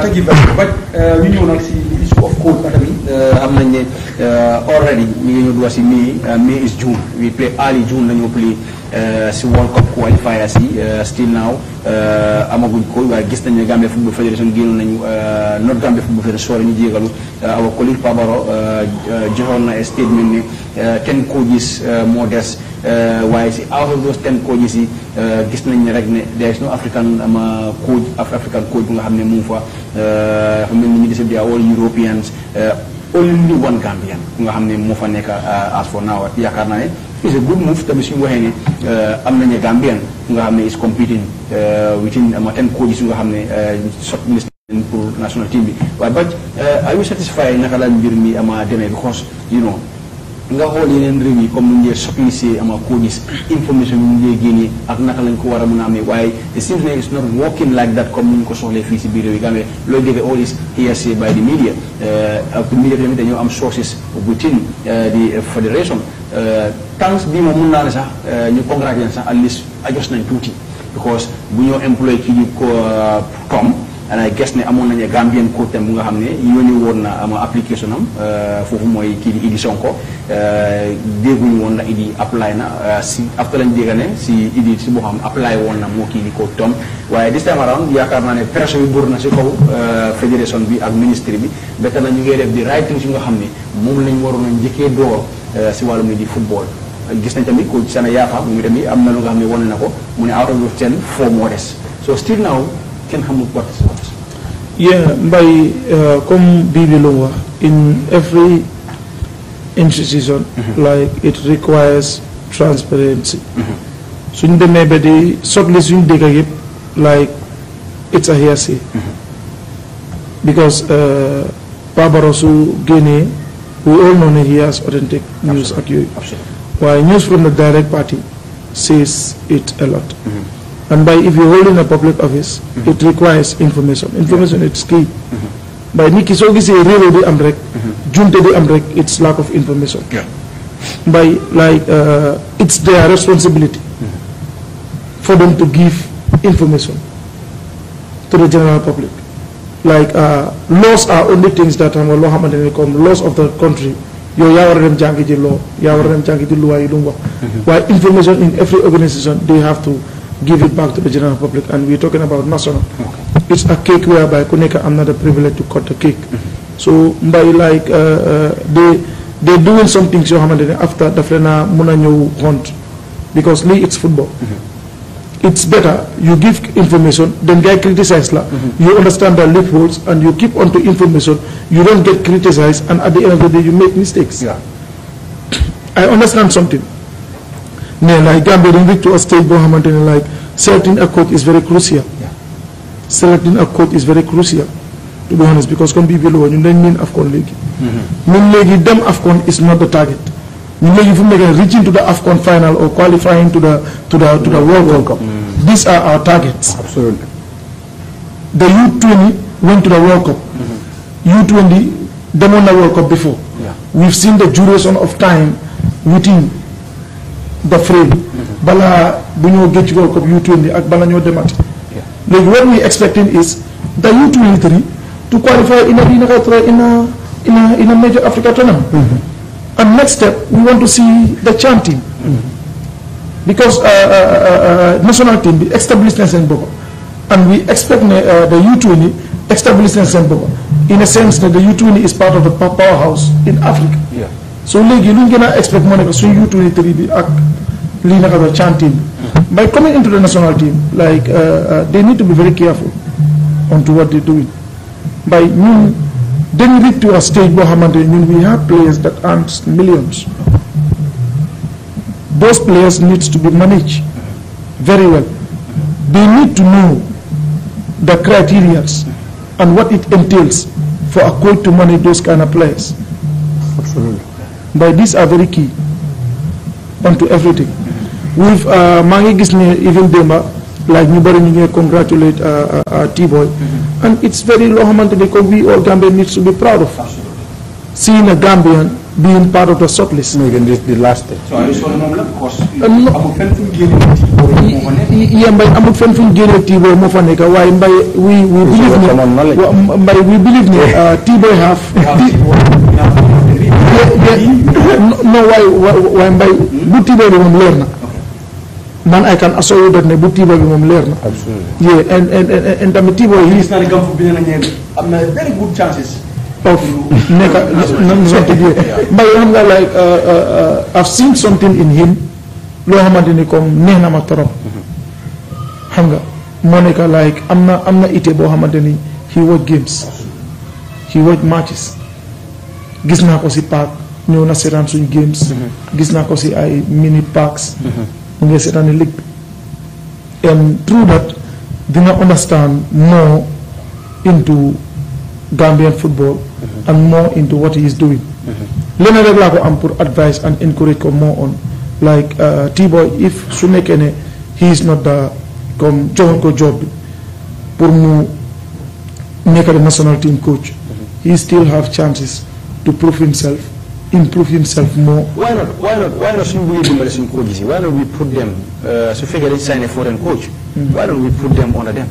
Thank you, but we know not see the issue of code academy. Already May is June. We play early June, then you play World Cup qualifiers. Still now, amaguñ ko waaye gis nañ ne Gambia Football Federation génn nañu not Gambia Football Federation ñu jégalu our colleague Pabaro joxoon na statement ne 10 coaches moo des waaye si out of those 10 coaches yi gis nañ ne rek ne there is no African African coach bu nga xam ne mu ngi fa xam ne ñu dese di all Europeans only one Gambian bu nga xam ne moo fa nekk as for now yaakaar naa ne it's a good move tamit suñu waxee ne am nañu Gambian nga xam ne is competing within 10 coaches nga xam ne shortlist pour national team bi waaye but are you satisfied naka la mbir mi ama demee because you know nga xool yeneen réew yi comme ni ñu shortlistee ama coaches information yi ñu génnee ak naka lañ ko war a mën a amee waaye it seems like it's not working like that comme ni ñu ko soxlee fii si biir réew yi Gambie looy déggee all is hearsay by the media ak media tamit dañoo am sources within the federation thanks bi moom mun naa ne sax ñu congratulate sax at least adjust nañ tuuti because bu ñoo employé kii di ko Tom and I guess ne amoon nañu Gambian code tam bu nga xam ne yónni woon na ama application am foofu mooy kii di Idi Sonko dégguñu woon na Idi apply na si after lañ dégga ne si Idi si boo xam apply woon na moo kii di code Tom waaye this time around yaakaar naa ne pression bi bur na si kaw fédération bi ak ministre bi betta na ñu ngi def di right things yu nga xam ne moom lañ waroon a njëkkee door si wàllum ni di football gis nañ tamit ko sana yaafa mu ngi tamit am na lu nga xam ne wane na ko mu ne out of 10 4 moo des so still now kenn xamul what is what. Yeah, by comme Bibi Lunga, in every institution, like it requires transparency. So in the maybe the shortlist in the like it's a hearsay because Babarosu Guinea, we all know that he has authentic news accurate. While news from the direct party says it a lot. And by if you hold in a public office, it requires information. Information is key. By Niki Sogisi really the Amrek, Junte the Amrek, it's lack of information. By like it's their responsibility for them to give information to the general public. Like laws are only things that are laws of the country. Yo yawarem jangi di law, yawarem jangi di law ilungwa. While information in every organization they have to give it back to the general public, and we're talking about national. It's a cake whereby Kuneka I'm not a privilege to cut the cake. So by like they're doing some things so after the Flena Munanyo hunt because it's football. It's better you give information than get criticized. You understand the loopholes and you keep on to information. You don't get criticized, and at the end of the day you make mistakes. I understand something. Like Gambia to a state like selecting a coach is very crucial. Selecting a coach is very crucial, to be honest, because come be below you don't mean AFCON league. Mean them AFCON is not the target. If you make a reaching to the AFCON final or qualifying to the World Cup. These are our targets. Absolutely. The U20 went to the World Cup. U20 they won the World Cup before. We've seen the duration of time within the frame. Bala bunyo get World Cup U20 ak bala ñoo demat. Like what we expecting is the U23 to qualify in a major Africa tournament. And next step we want to see the CHAN team. Because national team be established in Senbogo. And we expect the U20 established in Senbogo. In a sense that the U20 is part of the powerhouse in Africa. So you don't expect money because U23 be the CHAN team. By coming into the national team, like they need to be very careful onto what they're doing. By then reach to a stage where we have players that earn millions. Those players need to be managed very well. They need to know the criteria and what it entails for a coach to manage those kind of players. Absolutely. But these are very key onto everything. With even Demba, like nobody congratulate T-Boy, and it's very low because we all Gambian needs to be proud of. Seeing a Gambian being part of the shortlist. No, even the last stage. So I just want to know because amul fenn fuñ génnee T-Boy moo fa nekk waaye Mbay we believe we believe ne T-Boy have no waaye Mbay bu T-Boy bi moom leer na man I can assure you that ne bu T-Boy bi moom leer na. Absolutely. Yeah, and tamit T-Boy gis naa ne Gamfu bi am na very good chances of nekk Mbay xam nga like I've seen something in him loo xamante ni comme neex na ma trop xam nga moo nekk like am na ité boo xamante ni he watch games he watch matches gis naa ko si park ñëw na seetaan suñ games gis naa ko si ay mini parks mu ngi seetaani ligue bi and through that dina understand more into Gambian football and more into what he is doing leneen rek laa ko am pour advice and encourage ko more on like T-Boy if su nekkee ne he is not the comme joxoon ko job bi pour mu nekk the national team coach he still have chances to prove himself improve himself more. Why not suñu bëggee dimbale suñu coaches yi why not we put them su fekkee dañ sign a foreign coach why don't we put them under them.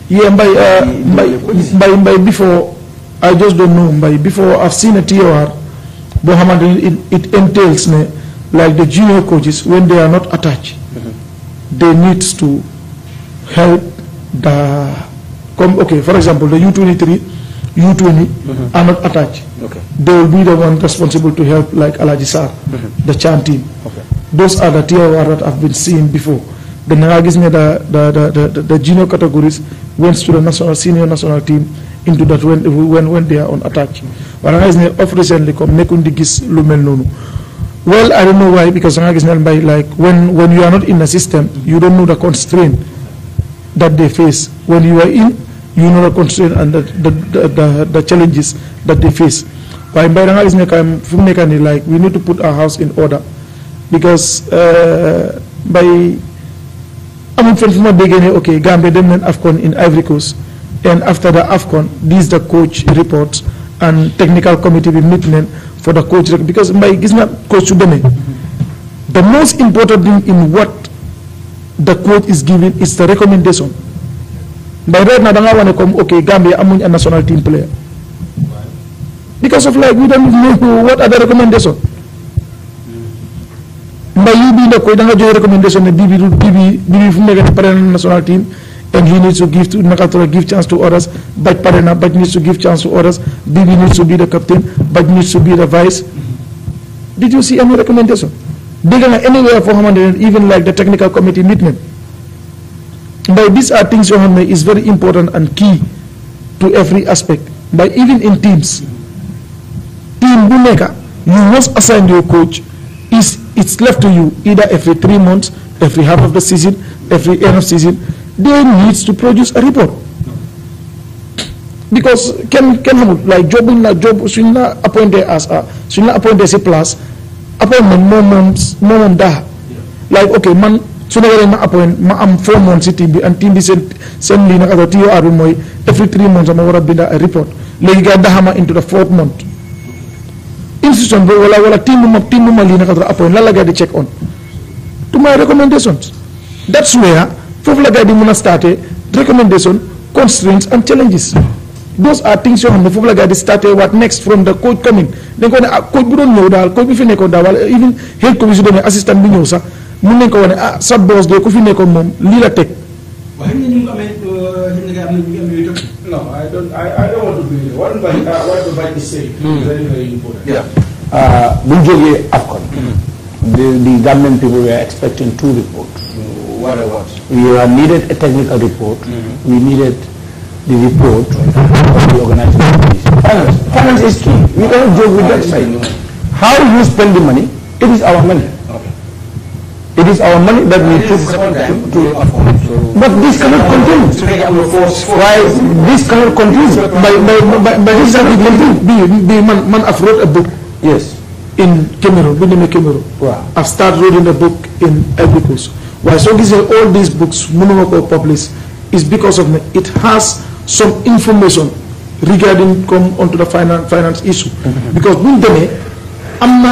Yeah, Mbay before I just don't know Mbay before I've seen a TOR boo xamante ni it entails ne like the junior coaches when they are not attached they need to help the okay for example the U23 U20 are not attached. Okay. They will be the one responsible to help like Alaji Sarr, the Chan team. Okay. Those are the TOR that I've been seeing before. The the junior categories went to the senior national team into that when they are unattached. But off recently come nekundi gis lumel nonu. Well, I don't know why because by like when you are not in the system, you don't know the constraint that they face. When you are in, you know the constraint and the challenges that they face. But like we need to put our house in order because by okay, Gambia them went AFCON in Ivory Coast, and after the AFCON, these the coach reports and technical committee will meet for the coach because by coach the most important thing in what the coach is giving is the recommendation. By right now, I want to come, okay, Gambia, I'm a national team player. Because of like, we don't know what are the recommendations. By you being the coach, I have a recommendation that BB from the national team, and he needs to give to Nakatoro, give chance to others, but Parana, but needs to give chance to others, BB needs to be the captain, but needs to be the vice. Did you see any recommendation? They can anywhere for him, even like the technical committee meeting. But these are things is very important and key to every aspect. But even in teams, team Buneka, you must assign your coach. It's left to you either every 3 months, every half of the season, every end of season. They needs to produce a report. Because can like job appointed as a plus appointment more da like okay man. So ma appoint ma am 4 months team bi and team bi send li nak ak TOR bi moy every 3 months ma wara binda a report legi ga daxama into the 4th month institution bi wala team ma li nak appoint la ga di check on to my recommendations. That's where fofu la ga di mëna starter recommendation, constraints and challenges. Those are things you have fofu la ga di starter what next from the coach coming. Then ko ne coach bu don ñew dal coach bi fi nekkon dal wala even head coach bi assistant bi ñew sax mun nañ ko wane sa boss de ku fi nekkoon moom lii la teg. No, I don't want to be what the Bible is saying is very, very important. Yeah. Buñ jógee AFCON. The government people were expecting 2 reports. What? We needed a technical report. We needed the report of the organization. Finance is key. We cannot joke with that side. How you spend the money, it is our money. It is our money that we took to but this cannot continue. Why this cannot continue? By this man I've wrote a book. Yes. In Cameroon, wow. I've started reading a book in Ivory Coast. Why so all these books published is because of it has some information regarding come onto the finance issue. Because am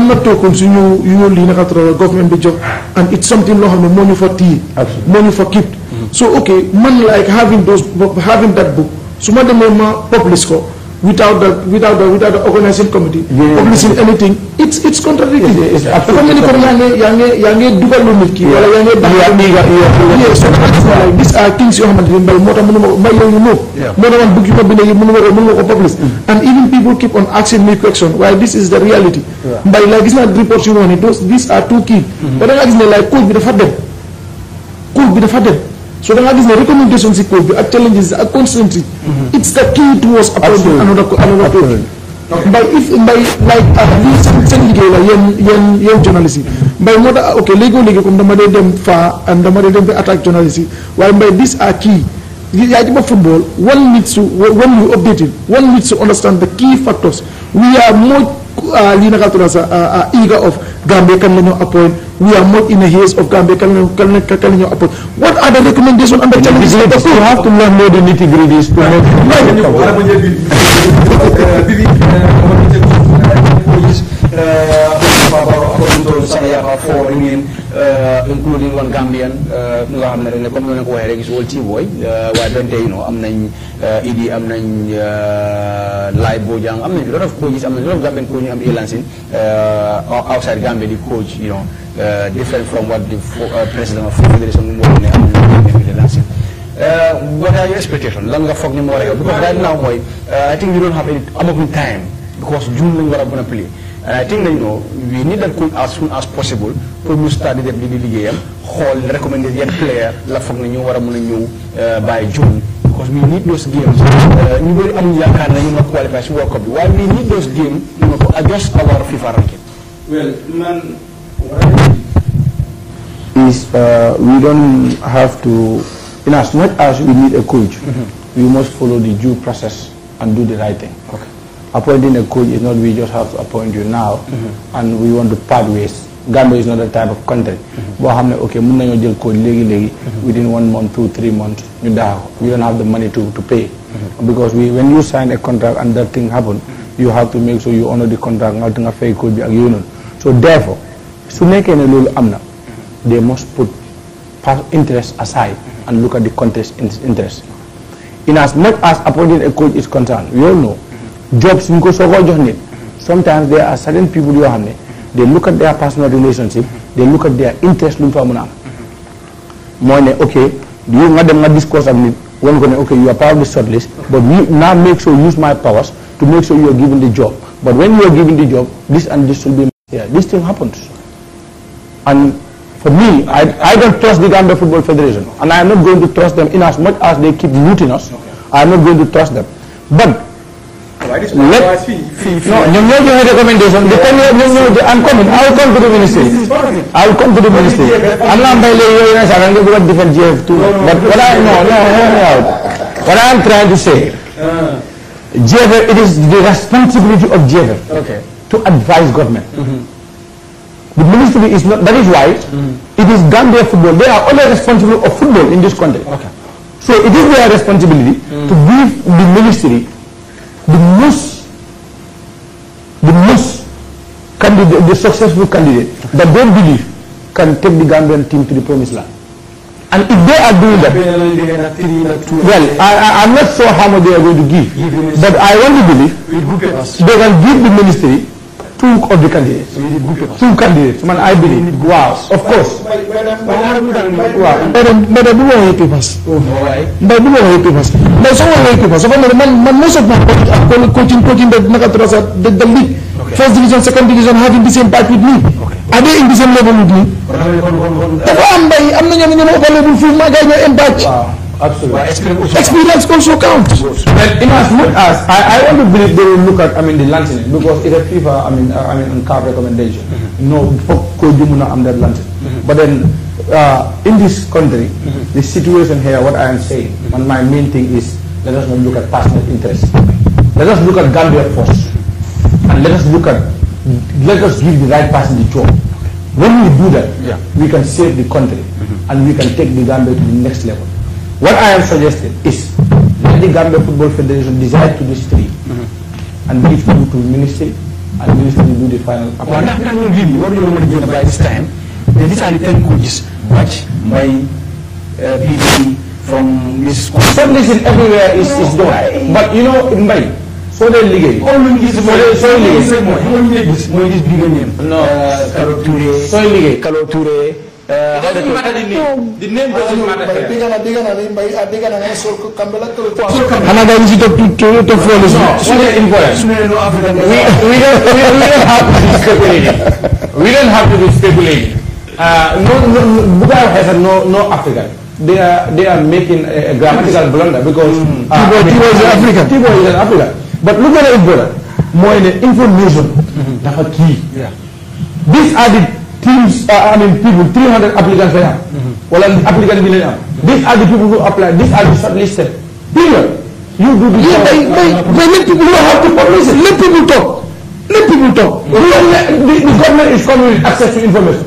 na tokens yu lii naka government bi jox, and it's something loo xam ne moo ñu fa tii moo ñu fa keep. So okay, man like having that book, su ma demee ma publish ko without the organizing committee publishing anything, it's contradictory. Dafa mel ni comme yaa ngi dugal lu nit ki wala yaa ngi so like these are things yoo xamante ni mbay moo tax mënuma mbay yow you know moo tax man bëgg ma bind yi mënuma ko publish. And even people keep on asking me question why this is the reality. Mbay like gis naa reports yu wax ni these are too key, ba da nga gis ne like coach bi dafa dem so da nga gis ne recommendation si coach bi ak challenges ak constantly it's the key towards approaching another coach. Mbay like lii seen liggéey la yéen journaliste yi mbay moo tax ok léegi comme dama dee dem faa and dama dee dem ba attaque journaliste yi waaye mbay these are key. yaa ci ba football one needs to when you update it one needs to understand the key factors. We are more lii naka tudd sax eager of Gambia kan la ñoo appoint, we are more in a haze of Gambia kan la ñoo appoint. What are the recommendations and the challenges? You have to learn more the nitty-gritties to including one Gambian nga xam ne comme ni ko waxee rek is all ci boy waaye donte am nañ Idi am nañ Laay Bojang am nañ lot of coaches am nañ lot of Gambian coaches am Lansing outside Gambia di coach different from what the president of federation moo ne am nañ Lansing. What are your expectations? Lan nga foog ni mo war a because right now mooy I think we don't have any amaguñ time because June lañ war a mën a play. And I think that we need that coach as soon as possible pour ñu start di def di liggéeyam xool recommended yan player la foog ne ñu war a mën a ñëw by June because we need those games ñu bëri amuñu yaakaar na ñu mën a qualify si World Cup bi waaye we need those games to adjust our FIFA ranking. Well, man, is we don't have to, in as much as we need a coach, we must follow the due process and do the right thing. Okay. Appointing a coach is not we just have to appoint you now and we want to part ways. Gambia is not that type of country. But okay, mun nañu jël coach léegi within 1 month, 2, 3 months ñu daaw. We don't have the money to pay. Because when you sign a contract and that thing happen, you have to make sure you honor the contract nga fay coach bi ak yooyu noonu. So therefore, su nekkee ne loolu am na, they must put past interest aside and look at the country's interest. In as much as appointing a coach is concerned, we all know jobs ñu ko soo ko jox nit, sometimes there are certain people yoo xam ne they look at their personal relationship, they look at their interest lu mu fa mën a am. mooy ne ok yow nga dem nga discuss ak nit wan ko ne ok you are part of the shortlist but now make sure use my powers to make sure you are given the job. But when you are given the job, this and this should be here. This thing happens. And for me, I don't trust the Gambia Football Federation, and I am not going to trust them in as much as they keep looting us. I am not going to trust them. But recommendation. I'm coming. I will come to the ministry. I will come to the ministry. I'm not going to different GFF too. But what I am trying to say, GFF, it is the responsibility of GFF to advise government. The ministry is not, that is why it is Gambia Football. They are only responsible of football in this country. So it is their responsibility to give the ministry the successful candidate that they believe can take the Gambian team to the promised land. And if they are doing that, well, I'm not sure how much they are going to give, but I want to believe they can give the ministry two of the candidates. Two candidates. Man, I believe. Wow. Of course. But I do want papers. But I do want papers. But someone want papers. So most of my coaching the league, first division, second division, having the same part with me. Are they in the same level with me? I'm not available for my guy in batch. Absolutely. Experience also counts. Well, in as much as I want to believe they will look at the lancing because it's a FIFA on CAF recommendation. No, for Kojumuna am that lancing. But then in this country, the situation here, what I am saying, and my main thing is let us not look at personal interest. Let us look at Gambia first, and let us give the right person the job. When we do that, we can save the country and we can take the Gambia to the next level. What I am suggesting is let the Gambia Football Federation decide to this three and give you to the ministry and ministry do the final appointment. What do you want to do by this time? These are the 10 coaches. Watch my PDP from this school. Submission everywhere is done. But you know, in Mbaye, so they ligay. All we need is more bigger name. No, Kalo Touré. so ligay. Kalo Touré. It doesn't matter the name. The name doesn't matter here. Another visit to follow. We don't have to be speculating. Baboucarr has no African. They are making a grammatical blunder because Tibo is African. Tibo is an African. But look at it, brother. More in the information. That's key. These are the teams. People. 300 applicants they have. Well, applicant will have. These are the people who apply. These are the shortlisted. Period. You do the job. Let people don't have to publish it. Let people talk. Let people talk. The government is coming with access to information.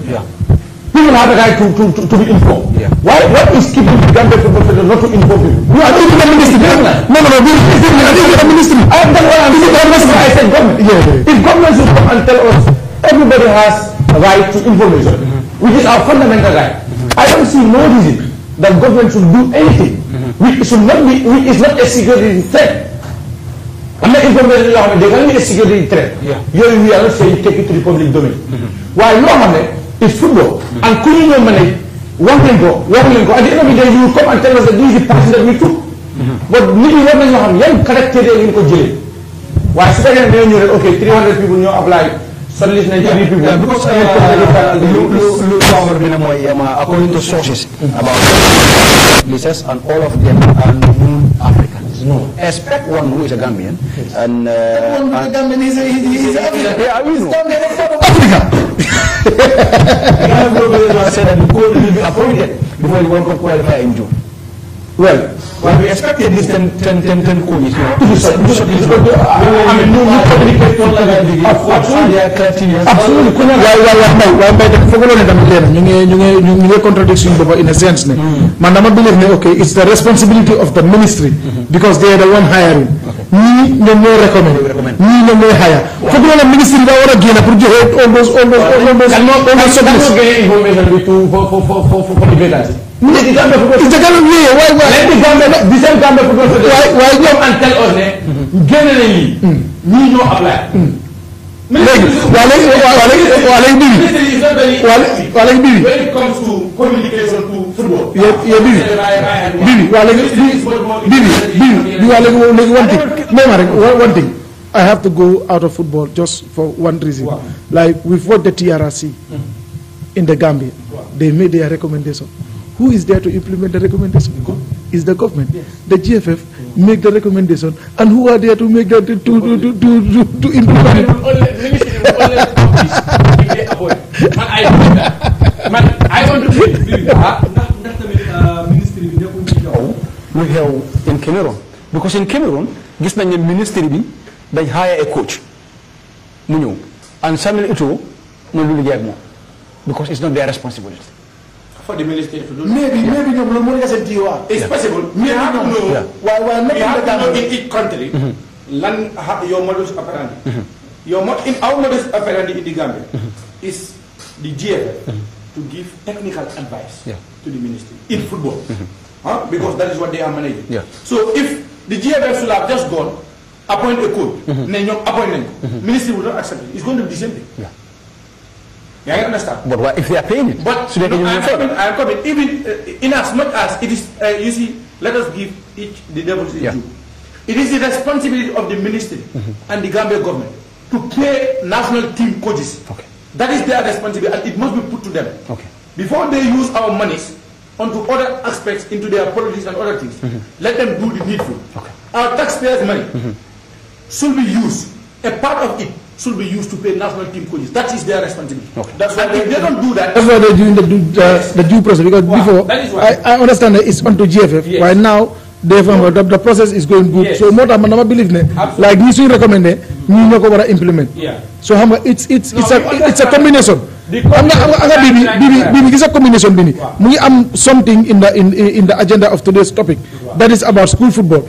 People have a right to be informed. What is keeping the Gambia Football Federation not to inform people? You are taking the ministry. No, this is the ministry. I said government. If government should come and tell us everybody has a right to information, which is our fundamental right, I don't see no reason that government should do anything. It's not a security threat. I'm not information they can be a security threat. We are not saying take it to the public domain. Why it's football. And couldn't you manage one thing go. At the end of the day, you come and tell us that this is the person that we took. But maybe what does you have young character in jail. Why should I get okay, 300 people now apply. Suddenly 93 people. Because according to sources about places and all of them are non-Africans. No. Expect one who is a Gambian and Gambian is African. Yeah, we know. Africa. Said that the code will be appointed before the World Cup qualifier in June. Well, we expected this 10 coaches to be shortlisted. Absolutely. Contradiction in a sense. Okay, it's the responsibility of the ministry because they are the one hiring. No more recommend. No more hire. The ministry that want to gain almost for the vacancy. It's the Gambia way. Why? Let the Gambia, the same Gambia Football Federation, why come and tell us generally, we no apply. When it comes to communication to football, one thing. I have to go out of football just for one reason. Like we've watched the TRRC in the Gambia, they made their recommendation. Who is there to implement the recommendation? Is the government. Yes. The GFF make the recommendation, and who are there to make that to implement it? I want to we have in Cameroon because in Cameroon gis nañ ne ministry bi dañ hire a coach mu ñëw and Samuel Eto'o mo lu liggéey ak moom because it's not their responsibility. For the ministry to do maybe no more it's possible. We have to know in each country land your modus operandi. In our modus operandi in the Gambia is the GFF to give technical advice to the ministry in football. Because that is what they are managing. So if the GFF should have just gone, appoint a coach, ministry will not accept it. It's going to be the same thing. Yeah, I understand. But what if they are paying it? But so I'm coming. Even in as much as it is, you see, let us give each the devil's due. It is the responsibility of the ministry and the Gambia government to pay national team coaches. That is their responsibility, and it must be put to them. Before they use our monies onto other aspects, into their politics and other things, let them do the needful. Our taxpayers' money should be used. A part of it should be used to pay national team coaches. That is their responsibility. That's why if they don't do that. That's why they're doing the due process. Because before, I understand that it's onto GFF. Right now, the process is going good. So more than I believe like this we recommend we not going to implement. So it's a combination. It's a combination. We something in the agenda of today's topic that is about school football.